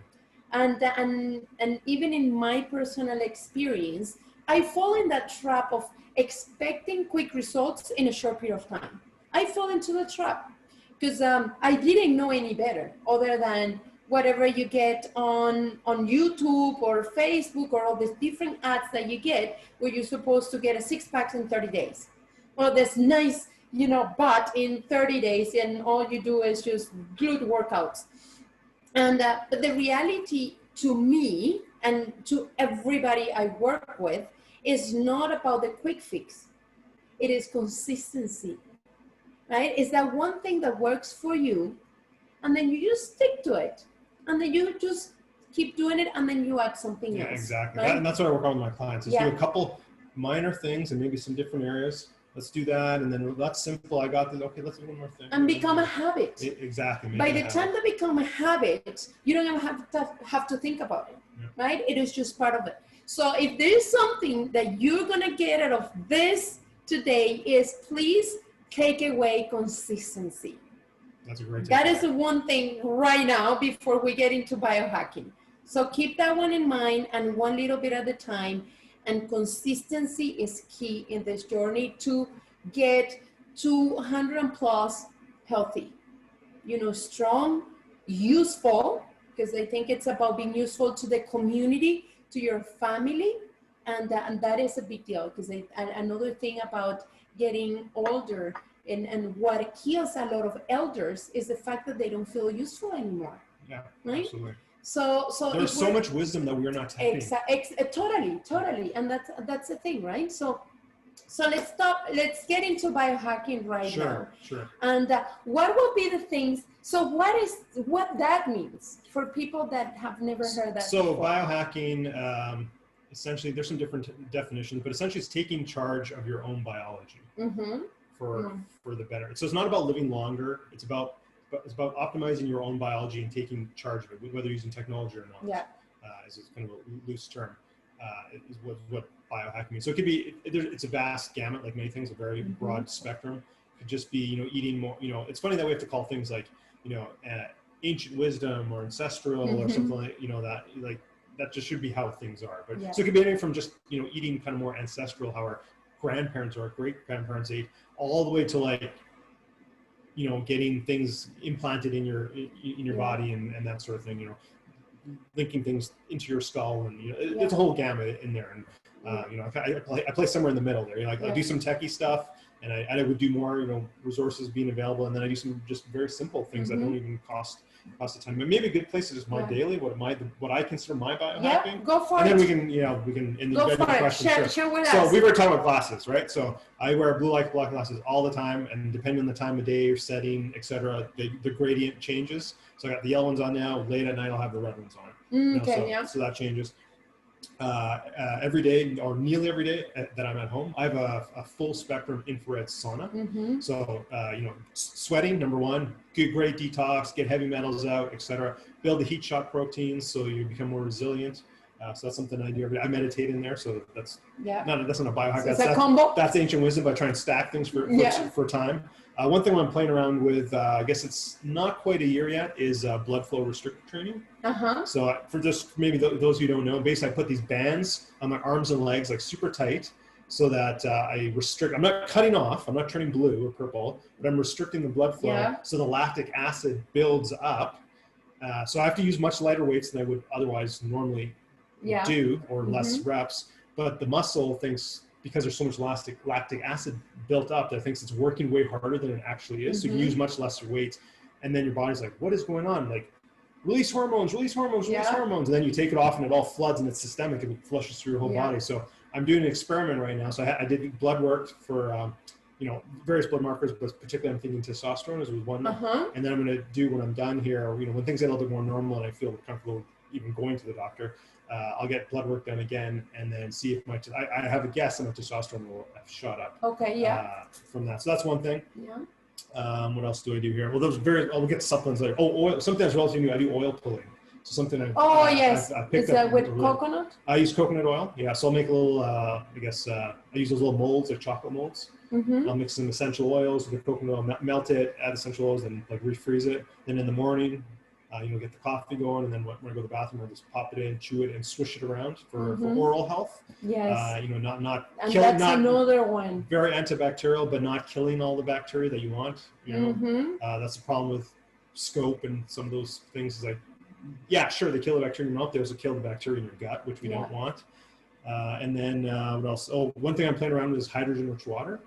And even in my personal experience, I fall in that trap of expecting quick results in a short period of time. I fall into the trap because I didn't know any better other than whatever you get on YouTube or Facebook or all these different ads that you get where you're supposed to get a 6-pack in 30 days. Or this nice, butt in 30 days and all you do is just glute workouts. And but the reality to me and to everybody I work with is not about the quick fix. It is consistency, right? It's that one thing that works for you, and then you just stick to it. And then you just keep doing it, and then you add something else. Yeah, exactly. Right? And that's what I work on with my clients. Is do a couple minor things and maybe some different areas. Let's do that, and then that's simple. I got this. Okay, let's do one more thing. And become a habit. Exactly. By the time they become a habit, you don't even have to think about it, right? It is just part of it. So if there is something that you're gonna get out of this today, is please take away consistency. That's a great tip. That is the one thing right now before we get into biohacking. So keep that one in mind, and one little bit at a time. And consistency is key in this journey to get 200 plus healthy, strong, useful, because I think it's about being useful to the community, to your family. And that is a big deal, because another thing about getting older and what kills a lot of elders is the fact that they don't feel useful anymore. Yeah, right? Absolutely. So there's so much wisdom that we're not tapping. Totally, and that's the thing, right? So let's get into biohacking right now. Sure. And what will be the things? So what that means for people that have never heard that? So before? Biohacking, essentially, there's some different definitions, but essentially, it's taking charge of your own biology for the better. So it's not about living longer. It's about optimizing your own biology and taking charge of it, whether using technology or not. Yeah. Is kind of a loose term. Is what biohacking means. So it could be, it's a vast gamut, like many things, a very broad spectrum. It could just be, eating more. It's funny that we have to call things like, ancient wisdom or ancestral or something like, that just should be how things are. But so it could be anything from just, eating kind of more ancestral, how our grandparents or our great grandparents ate, all the way to like, getting things implanted in your body and that sort of thing, linking things into your skull, and it's a whole gamut in there. And I play somewhere in the middle there. I do some techie stuff, and I would do more, resources being available, and then I do some just very simple things that don't even cost a ton. But maybe a good place is just my daily, what I consider my biohacking. Yeah, go for it. it. And then we can and go for it. Share with us. So we were talking about glasses, right? So I wear blue light block glasses all the time, and depending on the time of day or setting, etc., the gradient changes. So I got the yellow ones on now. Late at night, I'll have the red ones on. So that changes. Every day, or nearly every day that I'm at home, I have a full spectrum infrared sauna. So, sweating, number one, great detox, get heavy metals out, etc. Build the heat shock proteins so you become more resilient. So that's something I do every day. I meditate in there, so that's Yeah. that's not a biohack. So it's a combo. That's ancient wisdom by trying to stack things for time. One thing I'm playing around with, I guess it's not quite a year yet, is blood flow restrictor training. So for just maybe those who don't know, basically I put these bands on my arms and legs like super tight, so that I restrict. I'm not cutting off. I'm not turning blue or purple, but I'm restricting the blood flow so the lactic acid builds up. So I have to use much lighter weights than I would otherwise normally do, or less reps. But the muscle thinks, because there's so much lactic acid built up, that thinks it's working way harder than it actually is. So you can use much lesser weight, and then your body's like, what is going on? Like, release hormones, release hormones, release hormones. And then you take it off and it all floods and it's systemic and it flushes through your whole body. So I'm doing an experiment right now. So I did blood work for, various blood markers, but particularly I'm thinking testosterone is one. And then I'm going to do, when I'm done here, when things get a little bit more normal and I feel comfortable even going to the doctor, I'll get blood work done again and then see if I have a guess that my testosterone will have shot up. From that. So that's one thing. What else do I do here? Well, I'll get supplements later. Oh, oil. Something that's relatively new. I do oil pulling. So something I picked up. With coconut? I use coconut oil. Yeah. So I'll make a little, I use those little molds, like chocolate molds. I'll mix some essential oils with the coconut oil, melt it, add essential oils, and like refreeze it. Then in the morning, get the coffee going, and then when I go to the bathroom, I'll just pop it in, chew it, and swish it around for oral health. Yes. Not and that's another one. Very antibacterial, but not killing all the bacteria that you want. That's the problem with scope and some of those things. Is like, sure, they kill the bacteria in your mouth. They also kill the bacteria in your gut, which we don't want. And then what else? Oh, one thing I'm playing around with is hydrogen-rich water.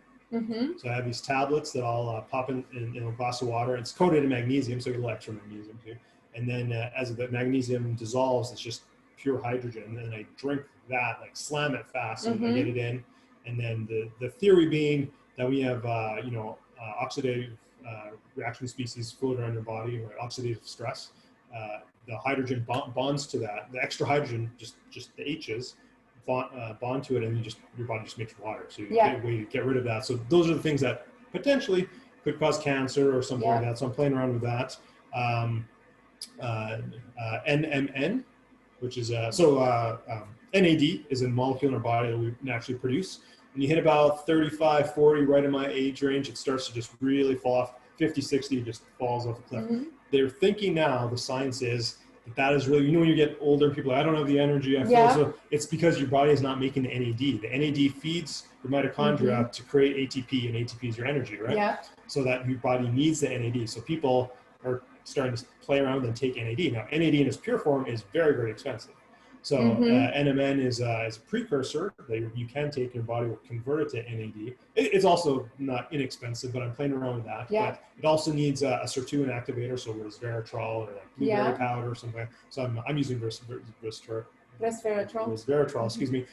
So I have these tablets that I'll pop in a glass of water. It's coated in magnesium, so you get a little extra magnesium too. And then as the magnesium dissolves, it's just pure hydrogen. And then I drink that, like slam it fast, and I get it in. And then the theory being that we have, oxidative reaction species floating around your body, or oxidative stress. The hydrogen bonds to that. The extra hydrogen, just the H's, bond to it, and your body just makes water. So you get a way to get rid of that. So those are the things that potentially could cause cancer or something like that. So I'm playing around with that. NMN, which is NAD is a molecule in our body that we naturally produce. When you hit about 35, 40, right in my age range, it starts to just really fall off. 50, 60, it just falls off the cliff. They're thinking now, the science is, that is really, when you get older, people are like, I don't have the energy, I feel so. It's because your body is not making the NAD. The NAD feeds your mitochondria to create ATP, and ATP is your energy, right? So that your body needs the NAD. So people are starting to play around and take NAD. Now, NAD in its pure form is very, very expensive. So NMN is a precursor that you can take, your body will convert it to NAD. It's also not inexpensive, but I'm playing around with that. But it also needs a sirtuin activator, so resveratrol or like blueberry powder or something. So I'm using resveratrol, excuse me,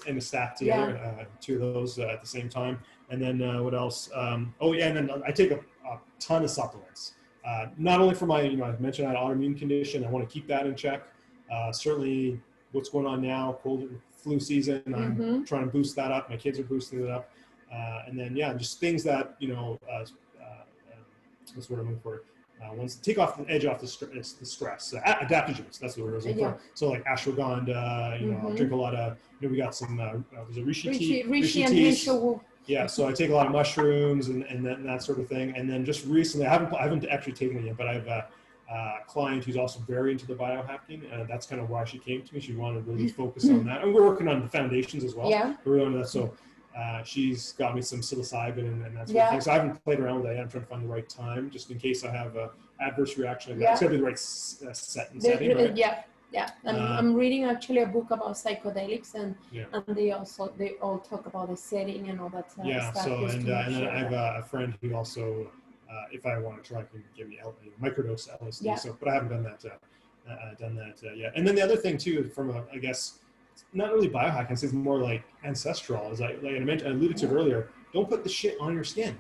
and a stack together, two of those at the same time. And then what else? And then I take a ton of supplements. Not only for my, I've mentioned I had an autoimmune condition. I want to keep that in check. Certainly what's going on now, cold and flu season, I'm trying to boost that up. My kids are boosting it up. And then, just things that, that's what I'm looking for. Once take off the edge off the stress, adaptogens, that's what we're looking for. So like ashwagandha, I'll drink a lot of, we got some, was it reishi tea? Yeah, so I take a lot of mushrooms and that sort of thing. And then just recently, I haven't actually taken it yet, but I've a client who's also very into the biohacking. That's kind of why she came to me. She wanted to really focus on that. And we're working on the foundations as well. We're on that. So she's got me some psilocybin and that sort of thing. So I haven't played around with that yet. I'm trying to find the right time, just in case I have an adverse reaction like that. It's got to be the right set and setting, right? I'm reading actually a book about psychedelics, and they all talk about the setting and all that stuff. So and then I have a friend who also, if I want to try, can give me microdose LSD. So, but I haven't done that yet. And then the other thing too, from I guess, not really biohacking, it's more like ancestral. As I alluded to earlier, don't put the shit on your skin,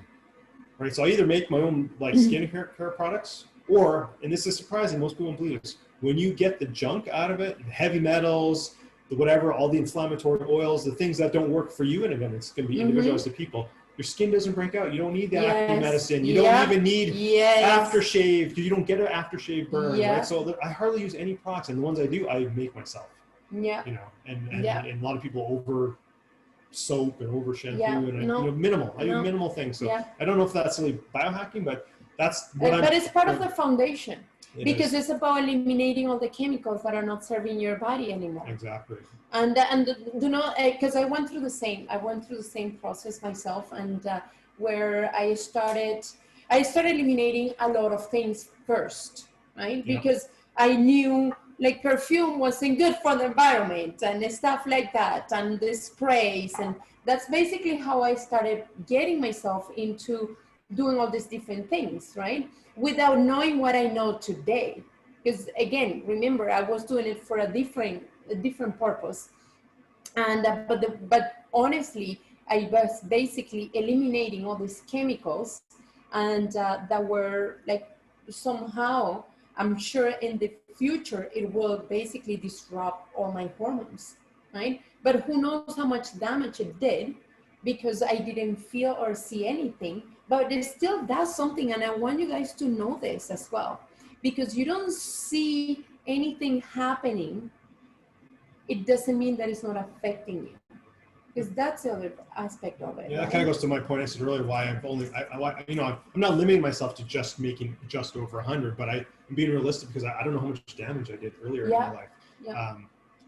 right? So I either make my own like skincare products, or, and this is surprising, most people don't believe this, when you get the junk out of it, the heavy metals, the whatever, all the inflammatory oils, the things that don't work for you, and again, it's going to be individualized to people. Your skin doesn't break out. You don't need the acne medicine. You don't even need aftershave, because you don't get an aftershave burn, right? So I hardly use any products, and the ones I do, I make myself. Yeah. you know, Yeah. and a lot of people over soap and over shampoo Yeah. and No. minimal. I do No. minimal things. So Yeah. I don't know if that's really biohacking, but that's what I'm. But it's part of the foundation, It because is. it's about eliminating all the chemicals that are not serving your body anymore. Exactly. And do not, because I went through the same. I went through the same process myself, and where I started eliminating a lot of things first, right? Yeah. Because I knew like perfume wasn't good for the environment and stuff like that, and the sprays, and that's basically how I started getting myself into doing all these different things, right? Without knowing what I know today. Because again, remember, I was doing it for a different purpose. And but honestly, I was basically eliminating all these chemicals, and that were like somehow, I'm sure in the future it will basically disrupt all my hormones, right? But who knows how much damage it did, because I didn't feel or see anything, but it still does something. And I want you guys to know this as well, because you don't see anything happening, it doesn't mean that it's not affecting you, because that's the other aspect of it. Yeah, that right? kind of goes to my point. I said earlier why I've only, I'm not limiting myself to just making just over 100, but I'm being realistic because I don't know how much damage I did earlier in my life. Yeah.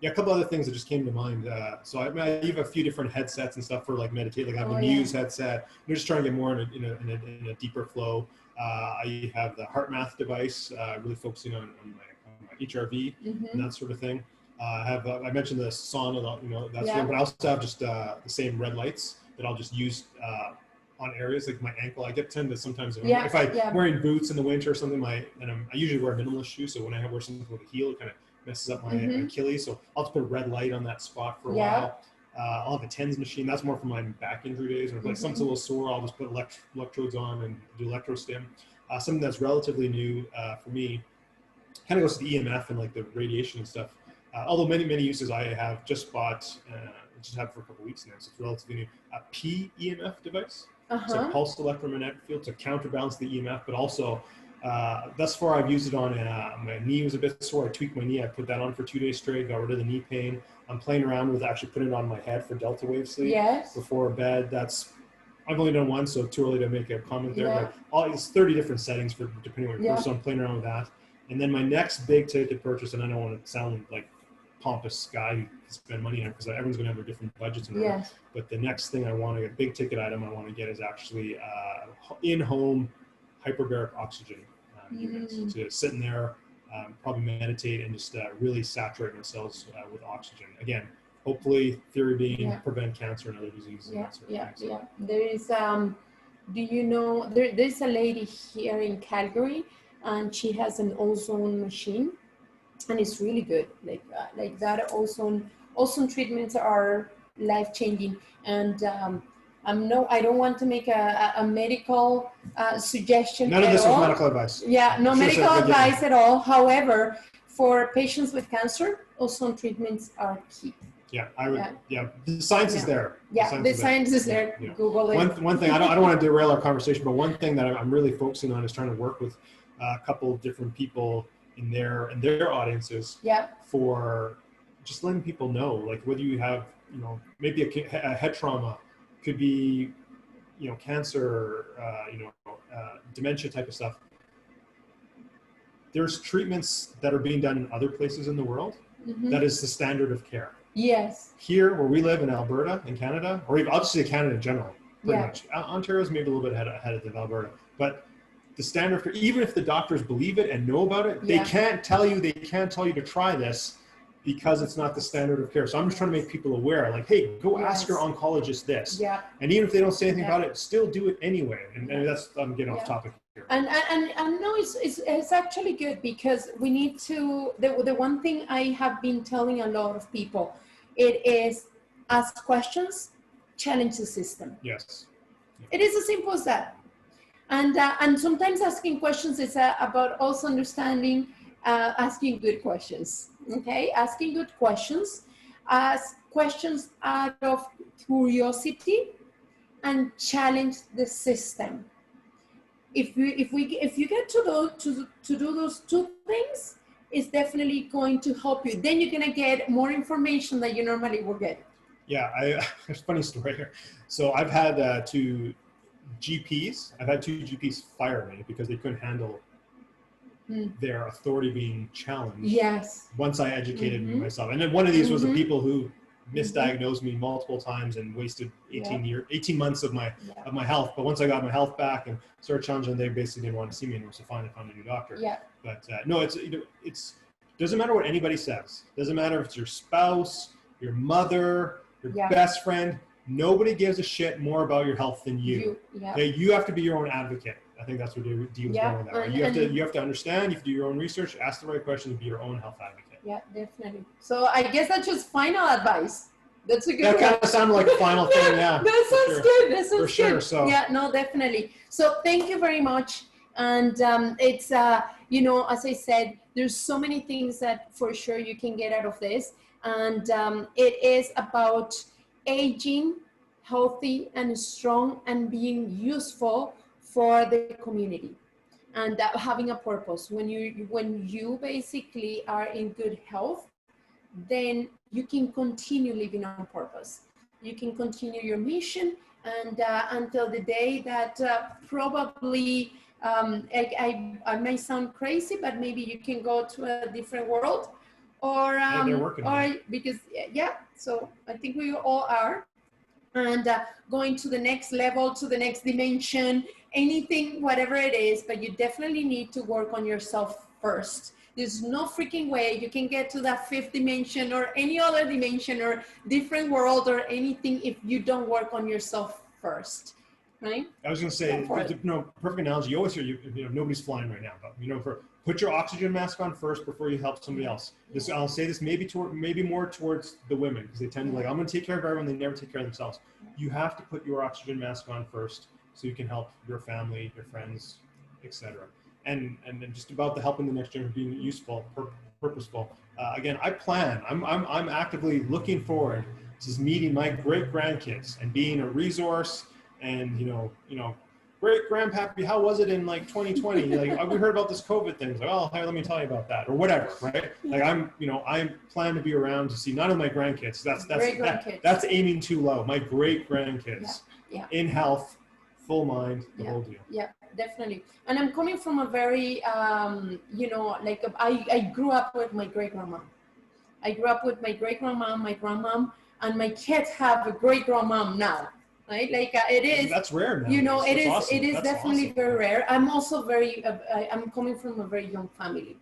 Yeah, a couple other things that just came to mind. So I have a few different headsets and stuff for like meditate. Like I have a Muse headset. I'm just trying to get more in a deeper flow. I have the HeartMath device, really focusing on my HRV and that sort of thing. I mentioned the sauna, that's thing, but I also have just the same red lights that I'll just use on areas like my ankle. I tend to sometimes, if I'm wearing boots in the winter or something, I usually wear minimalist shoes. So when I wear something with a heel, it kind of messes up my Achilles. So I'll just put a red light on that spot for a while. I'll have a TENS machine. That's more for my back injury days. Or if like something's a little sore, I'll just put electrodes on and do electrostim. Something that's relatively new for me, kind of goes to the EMF and like the radiation and stuff. Although many uses I have just bought, just had for a couple weeks now, so it's relatively new. A PEMF device, so pulsed electromagnetic field to counterbalance the EMF, but also thus far I've used it on my knee was a bit sore. I tweaked my knee. I put that on for 2 days straight, got rid of the knee pain. I'm playing around with actually putting it on my head for delta wave sleep before bed. I've only done one, so too early to make a comment there. But it's 30 different settings for depending on your person. So I'm playing around with that. And then my next big ticket purchase, and I don't want to sound like pompous guy who spend money on it because everyone's going to have their different budgets and whatever. But the next thing I want to get, big ticket item I want to get is actually in-home hyperbaric oxygen units to sit in there, probably meditate and just really saturate my cells with oxygen. Again, hopefully theory being prevent cancer and other diseases. And that sort of thing. There is, do you know, there's a lady here in Calgary, and she has an ozone machine, and it's really good. Like that ozone treatments are life-changing. And I don't want to make a medical suggestion. None of this is medical advice. Yeah, no medical advice at all. However, for patients with cancer, ozone treatments are key. Yeah, I would. Yeah, the science is there. The science is there. Yeah. Google it. One thing I don't want to derail our conversation, but one thing that I'm really focusing on is trying to work with a couple of different people in their audiences for just letting people know, like whether you have maybe a head trauma, could be cancer, dementia type of stuff. There's treatments that are being done in other places in the world that is the standard of care. Yes. Here, where we live in Alberta, in Canada, or even, I'll just say Canada in general, pretty much. Ontario's maybe a little bit ahead of Alberta, but the standard of care, even if the doctors believe it and know about it, they can't tell you to try this because it's not the standard of care. So I'm just trying to make people aware, like, hey, go ask your oncologist this. Yeah. And even if they don't say anything about it, still do it anyway. And that's, I'm getting off topic here. And no, it's actually good, because we need to, the one thing I have been telling a lot of people, it is ask questions, challenge the system. Yes. It is as simple as that. And sometimes asking questions is about also understanding, asking good questions. Okay, asking good questions, ask questions out of curiosity, and challenge the system. If you get to do those two things, is definitely going to help you. Then you're going to get more information that you normally would get. Yeah, there's a funny story here. So I've had two GPs fire me because they couldn't handle their authority being challenged. Yes. Once I educated myself. And then one of these was the people who misdiagnosed me multiple times and wasted 18 months of my health. But once I got my health back and started challenging, they basically didn't want to see me anymore. So fine, I found a new doctor. Yeah. But no, it's doesn't matter what anybody says. Doesn't matter if it's your spouse, your mother, your best friend. Nobody gives a shit more about your health than you. Okay? You have to be your own advocate. I think that's what Dee was going with that. Right? You have to understand. You have to do your own research, ask the right questions, be your own health advocate. Yeah, definitely. So I guess that's just final advice. That's a good. That kind of sounded like a final thing. Yeah. That sounds good. That sounds for sure. good. So yeah, no, definitely. So thank you very much. And it's you know, as I said, there's so many things that for sure you can get out of this, and it is about aging healthy and strong and being useful for the community, and having a purpose. When you basically are in good health, then you can continue living on purpose. You can continue your mission, and until the day that probably I may sound crazy, but maybe you can go to a different world, or because so I think we all are. And going to the next level, to the next dimension, anything, whatever it is, but you definitely need to work on yourself first. There's no freaking way you can get to that fifth dimension or any other dimension or different world or anything if you don't work on yourself first, right? I was going to say, perfect analogy. You always hear, nobody's flying right now, but put your oxygen mask on first before you help somebody else. I'll say this maybe more towards the women, because they tend to I'm going to take care of everyone. They never take care of themselves. You have to put your oxygen mask on first so you can help your family, your friends, etc. And then just about the helping the next generation, being useful, purposeful. Again, I'm actively looking forward to meeting my great grandkids and being a resource. And great grandpappy, how was it in 2020? We heard about this COVID thing. It's hey, let me tell you about that, or whatever, right? I'm planning to be around to see none of my grandkids. That's aiming too low. My great grandkids, in health, full mind, the whole deal. Yeah, definitely. And I'm coming from a very, I grew up with my great grandma. I grew up with my great grandma, my grandmom, and my kids have a great grandmom now. Right? It is. That's rare now. It is. Awesome. It is That's definitely awesome. very rare. I'm also I'm coming from a very young family,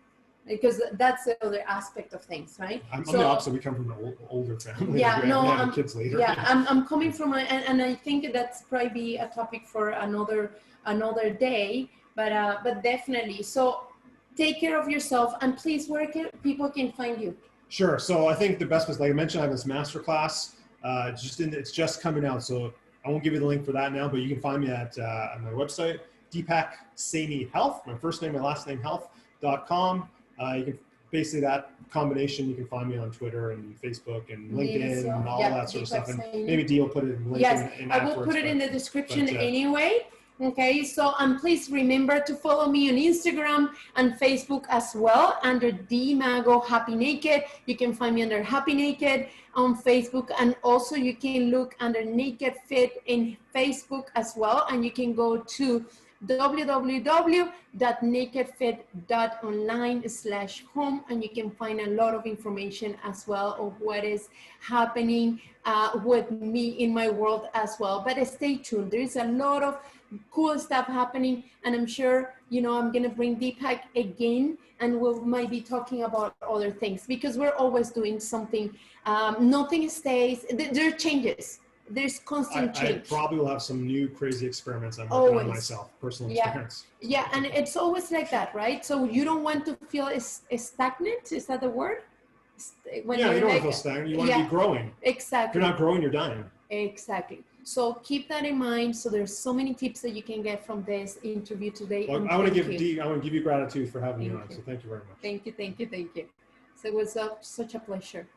because that's the other aspect of things, right? I'm the opposite. We come from an older family. Yeah, we have kids later. Yeah, I'm coming from and I think that's probably a topic for another day. But definitely. So take care of yourself, and please, where people can find you? Sure. So I think the best was, like I mentioned, I have this masterclass. It's just coming out, so I won't give you the link for that now, but you can find me at my website, Deepak Saini Health, my first name, my last name, health.com. You can basically that combination. You can find me on Twitter and Facebook and LinkedIn and all that sort of stuff. And maybe Dee will put it in the link. Yes, I will put it in the description anyway. Okay, so please remember to follow me on Instagram and Facebook as well under Dee Mago Happy Naked. You can find me under Happy Naked on Facebook, and also you can look under Naked Fit in Facebook as well, and you can go to www.nakedfit.online/home, and you can find a lot of information as well of what is happening with me in my world as well. But stay tuned, there is a lot of cool stuff happening, and I'm sure I'm gonna bring Deepak again, and we might be talking about other things, because we're always doing something. Nothing stays. There are changes. There's constant change. I probably will have some new crazy experiments I'm working on myself, personal experiments. Yeah, and it's always like that, right? So you don't want to feel stagnant. Is that the word? You don't want to feel stagnant. You want to be growing. Exactly. If you're not growing, you're dying. Exactly. So keep that in mind. So there's so many tips that you can get from this interview today. Well, I want to give you gratitude for having me on. So thank you very much. Thank you. So it was such a pleasure.